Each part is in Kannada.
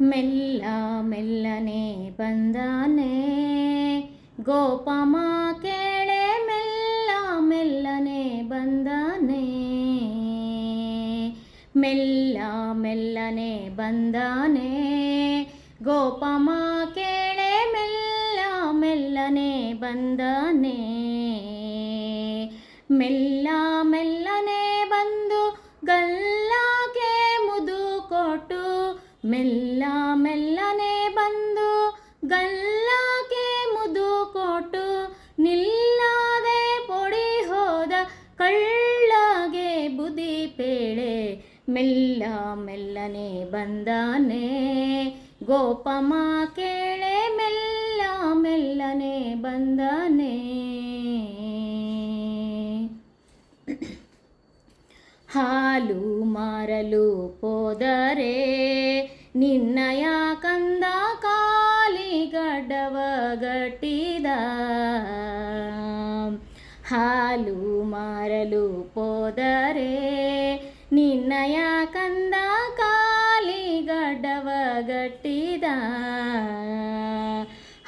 ಮೆಲ್ಲ ಮೆಲ್ಲನೆ ಬಂದಾನೆ ಗೋಪಮ್ಮ ಕೇಳೆ ಮೆಲ್ಲ ಮೆಲ್ಲನೆ ಬಂದಾನೆ ಮೆಲ್ಲ ಮೆಲ್ಲನೆ ಬಂದಾನೆ ಗೋಪಮ್ಮ ಕೇಳೆ ಮೆಲ್ಲ ಮೆಲ್ಲನೆ ಬಂದಾನೆ ಮೆಲ್ಲ ಮೆಲ್ಲನೆ ಬಂದು ಗಲ್ಲಕ್ಕೆ ಮುದು ಕೊಟ್ಟು ಮೆಲ್ಲ ಮೆಲ್ಲನೆ ಬಂದು ಗಲ್ಲಕ್ಕೆ ಮುದು ಕೊಟ್ಟು ನಿಲ್ಲದೆ ಪೊಡಿ ಹೋದ ಕಳ್ಳಗೆ ಬುದಿ ಪೇಳೆ ಮೆಲ್ಲ ಮೆಲ್ಲನೆ ಬಂದಾನೆ ಗೋಪಮ್ಮ ಕೇಳೆ ಮೆಲ್ಲ ಮೆಲ್ಲನೆ ಬಂದಾನೆ ಹಾಲು ಮಾರಲು ಹೋದರೆ ನಿನ್ನಯ ಕಂದ ಕಾಲಿಗಡ್ಡವ ಗಟ್ಟಿದ ಹಾಲು ಮಾರಲು ಹೋದರೆ ನಿನ್ನಯ ಕಂದ ಕಾಲಿಗಡ್ಡವ ಗಟ್ಟಿದ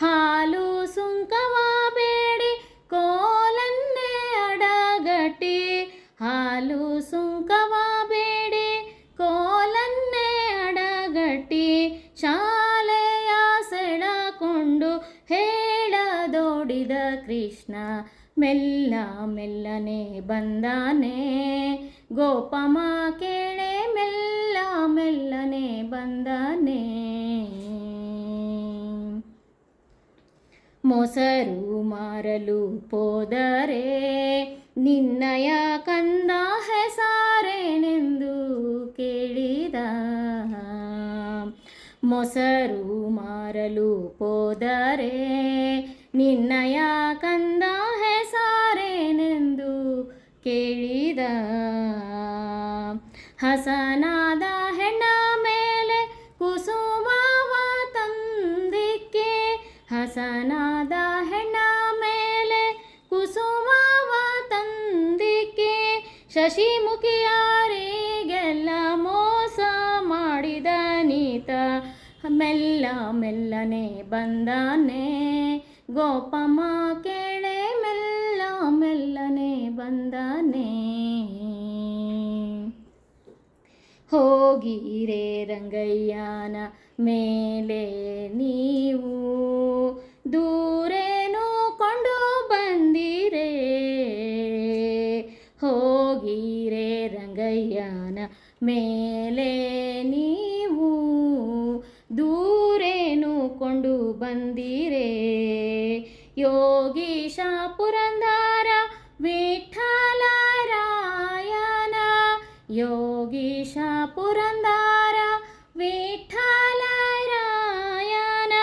ಹಾಲು ಸುಂಕವ ಬೇಡಿ ಕೋಲನ್ನೇ ಅಡಗಟ್ಟಿ ಹಾಲು ಸುಂಕವ ಬೇಡಿ ಕೋಲನ್ನೇ ಅಡಗಟ್ಟಿ ಶಾಲೆಯ ಸೆಳಕೊಂಡು ಹೇಳದೋಡಿದ ಕೃಷ್ಣ ಮೆಲ್ಲ ಮೆಲ್ಲನೆ ಬಂದಾನೆ ಗೋಪಮ್ಮ ಕೇಳೆ ಮೆಲ್ಲ ಮೆಲ್ಲನೆ ಬಂದಾನೆ ಮೊಸರು ಮಾರಲು ಹೋದರೆ ನಿನ್ನಯ ಕಂದ ಹೆಸರೇನೆಂದು ಕೇಳಿದ ಮೊಸರು ಮಾರಲು ಹೋದರೆ ನಿನ್ನಯ ಕಂದ ಹೆಸರೇನೆಂದು ಕೇಳಿದ ಹಸನಾದ ಹೆಣ್ಣ ಮೇಲೆ ಕುಸುಮವ ತಂದಿಕ್ಕೆ ಹಸನಾದ ಹೆಣ್ಣ ಮೇಲೆ ಕುಸುಮವ ತಂದಿಕ್ಕೆ ಶಶಿಮುಖಿಯಾರಿಗೆಲ್ಲ ಮೋಸ ಮಾಡಿದ ನೀತ ಮೆಲ್ಲ ಮೆಲ್ಲನೆ ಬಂದಾನೆ ಗೋಪಮ್ಮ ಕೇಳೆ ಮೆಲ್ಲ ಮೆಲ್ಲನೆ ಬಂದಾನೆ ಹೋಗಿರೆ ರಂಗಯ್ಯನ ಮೇಲೆ ನೀವು ದೂರೇನು ಕೊಂಡು ಬಂದಿರೆ ಹೋಗಿರೆ ರಂಗಯ್ಯನ ಮೇಲೆ ನೀವು ದೂರೇನು ಕೊಂಡು ಬಂದಿರೆ ಯೋಗೀಶ ಪುರಂದರ ವಿಠ್ಠಲರಾಯನ ಯೋಗೀಶ ಪುರಂದರ ವಿಠ್ಠಲರಾಯನ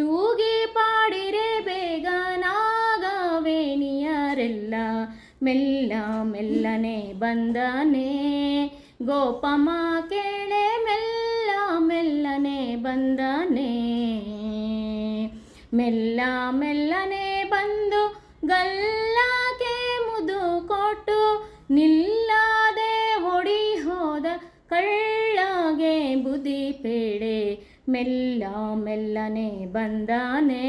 ತೂಗಿ ಪಾಡಿರೆ ಬೇಗ ನಾಗವೇಣಿಯರೆಲ್ಲ ಮೆಲ್ಲ ಮೆಲ್ಲನೆ ಬಂದಾನೆ ಗೋಪಮ್ಮ ಕೇಳೆ ಮೆಲ್ಲ ಮೆಲ್ಲನೆ ಬಂದಾನೆ ಮೆಲ್ಲ ಮೆಲ್ಲನೆ ಬಂದು ಗಲ್ಲಕ್ಕೆ ಮುದು ಕೊಟ್ಟು ನಿಲ್ಲದೆ ಹೊಡಿ ಹೋದ ಕಳ್ಳಗೆ ಬುದಿ ಪೇಡೆ ಮೆಲ್ಲ ಮೆಲ್ಲನೆ ಬಂದಾನೆ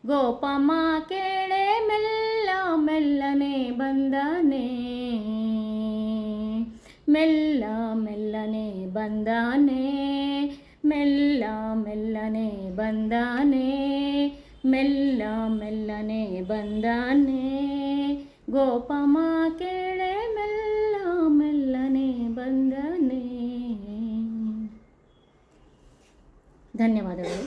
ಗೋಪಮ್ಮ ಕೇಳೆ ಮೆಲ್ಲ ಮೆಲ್ಲನೆ ಬಂದಾನೆ ಮೆಲ್ಲ ಮೆಲ್ಲನೆ ಬಂದಾನೆ ಮೆಲ್ಲ ಮೆಲ್ಲನೆ ಬಂದಾನೆ ಮೆಲ್ಲ ಮೆಲ್ಲನೆ ಬಂದಾನೆ ಗೋಪಮ್ಮ ಕೇಳೆ ಮೆಲ್ಲ ಮೆಲ್ಲನೆ ಬಂದಾನೆ. ಧನ್ಯವಾದಗಳು.